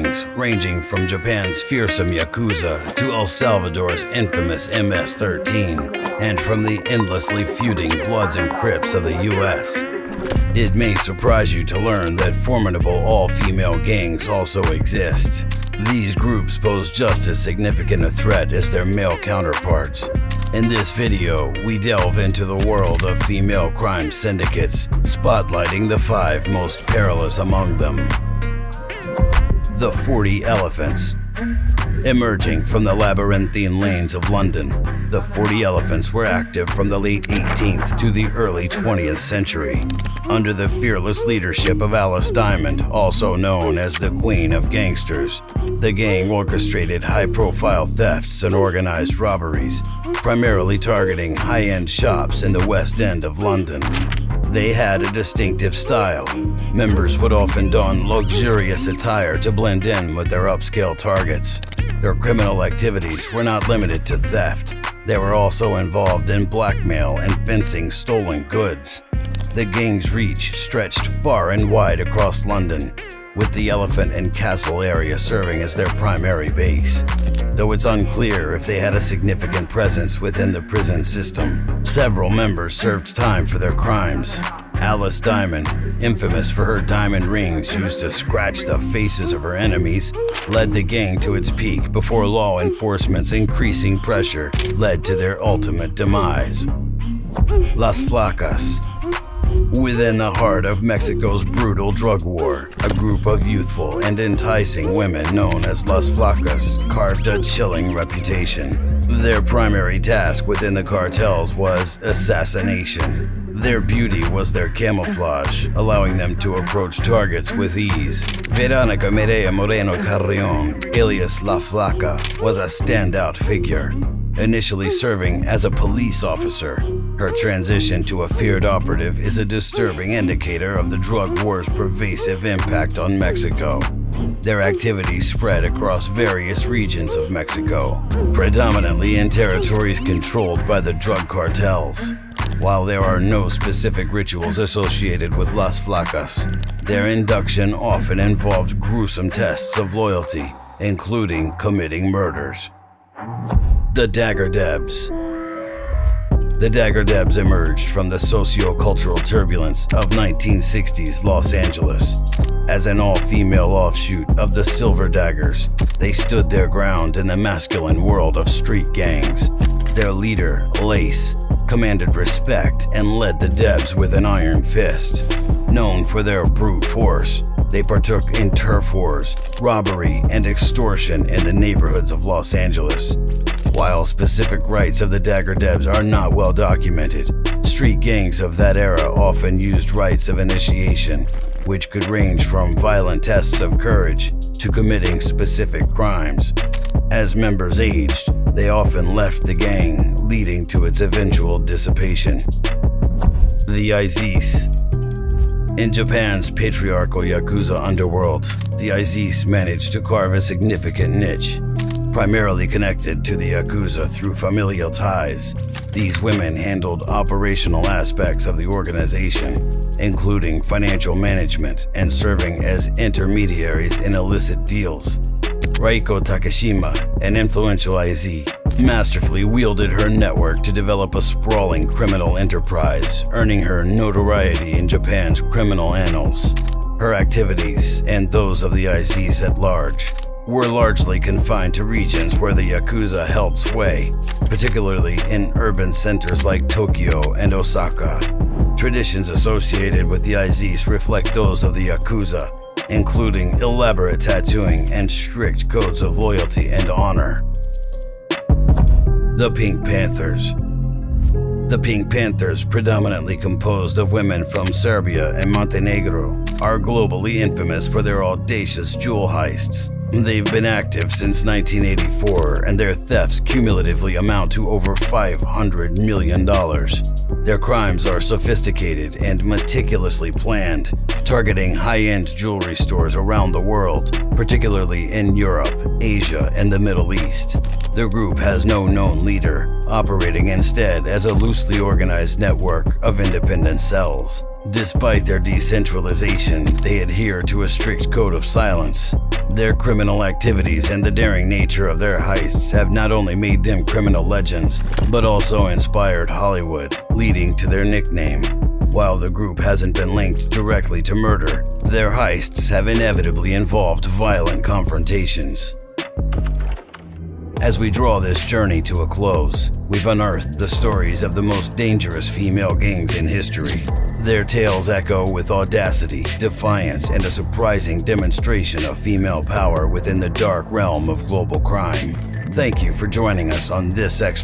gangs, ranging from Japan's fearsome Yakuza to El Salvador's infamous MS-13, and from the endlessly feuding Bloods and Crips of the US. It may surprise you to learn that formidable all-female gangs also exist. These groups pose just as significant a threat as their male counterparts. In this video, we delve into the world of female crime syndicates, spotlighting the 5 most perilous among them. The 40 Elephants. Emerging from the labyrinthine lanes of London, the 40 Elephants were active from the late 18th to the early 20th century. Under the fearless leadership of Alice Diamond, also known as the Queen of Gangsters, the gang orchestrated high-profile thefts and organized robberies, primarily targeting high-end shops in the West End of London. They had a distinctive style. Members would often don luxurious attire to blend in with their upscale targets. Their criminal activities were not limited to theft. They were also involved in blackmail and fencing stolen goods. The gang's reach stretched far and wide across London, with the Elephant and Castle area serving as their primary base. Though it's unclear if they had a significant presence within the prison system, several members served time for their crimes. Alice Diamond, infamous for her diamond rings used to scratch the faces of her enemies, led the gang to its peak before law enforcement's increasing pressure led to their ultimate demise. Las Flacas. Within the heart of Mexico's brutal drug war, a group of youthful and enticing women known as Las Flacas carved a chilling reputation. Their primary task within the cartels was assassination. Their beauty was their camouflage, allowing them to approach targets with ease. Veronica Mireya Moreno Carrion, alias La Flaca, was a standout figure. Initially serving as a police officer, her transition to a feared operative is a disturbing indicator of the drug war's pervasive impact on Mexico. Their activities spread across various regions of Mexico, predominantly in territories controlled by the drug cartels. While there are no specific rituals associated with Las Flacas, their induction often involved gruesome tests of loyalty, including committing murders. The Dagger Debs. The Dagger Debs emerged from the socio-cultural turbulence of 1960s Los Angeles. As an all-female offshoot of the Silver Daggers, they stood their ground in the masculine world of street gangs. Their leader, Lace, commanded respect and led the Debs with an iron fist. Known for their brute force, they partook in turf wars, robbery, and extortion in the neighborhoods of Los Angeles. While specific rites of the Dagger Debs are not well documented, street gangs of that era often used rites of initiation, which could range from violent tests of courage to committing specific crimes. As members aged, they often left the gang, leading to its eventual dissipation. The Isis. In Japan's patriarchal Yakuza underworld, the Isis managed to carve a significant niche. Primarily connected to the Yakuza through familial ties, these women handled operational aspects of the organization, including financial management and serving as intermediaries in illicit deals. Reiko Takashima, an influential IZ, masterfully wielded her network to develop a sprawling criminal enterprise, earning her notoriety in Japan's criminal annals. Her activities, and those of the IZs at large, were largely confined to regions where the Yakuza held sway, particularly in urban centers like Tokyo and Osaka. Traditions associated with the IZs reflect those of the Yakuza, including elaborate tattooing and strict codes of loyalty and honor. The Pink Panthers. The Pink Panthers, predominantly composed of women from Serbia and Montenegro, are globally infamous for their audacious jewel heists. They've been active since 1984, and their thefts cumulatively amount to over $500 million. Their crimes are sophisticated and meticulously planned, targeting high-end jewelry stores around the world, particularly in Europe, Asia, and the Middle East. The group has no known leader, operating instead as a loosely organized network of independent cells. Despite their decentralization, they adhere to a strict code of silence. Their criminal activities and the daring nature of their heists have not only made them criminal legends, but also inspired Hollywood, leading to their nickname. While the group hasn't been linked directly to murder, their heists have inevitably involved violent confrontations. As we draw this journey to a close, we've unearthed the stories of the most dangerous female gangs in history. Their tales echo with audacity, defiance, and a surprising demonstration of female power within the dark realm of global crime. Thank you for joining us on this exploration.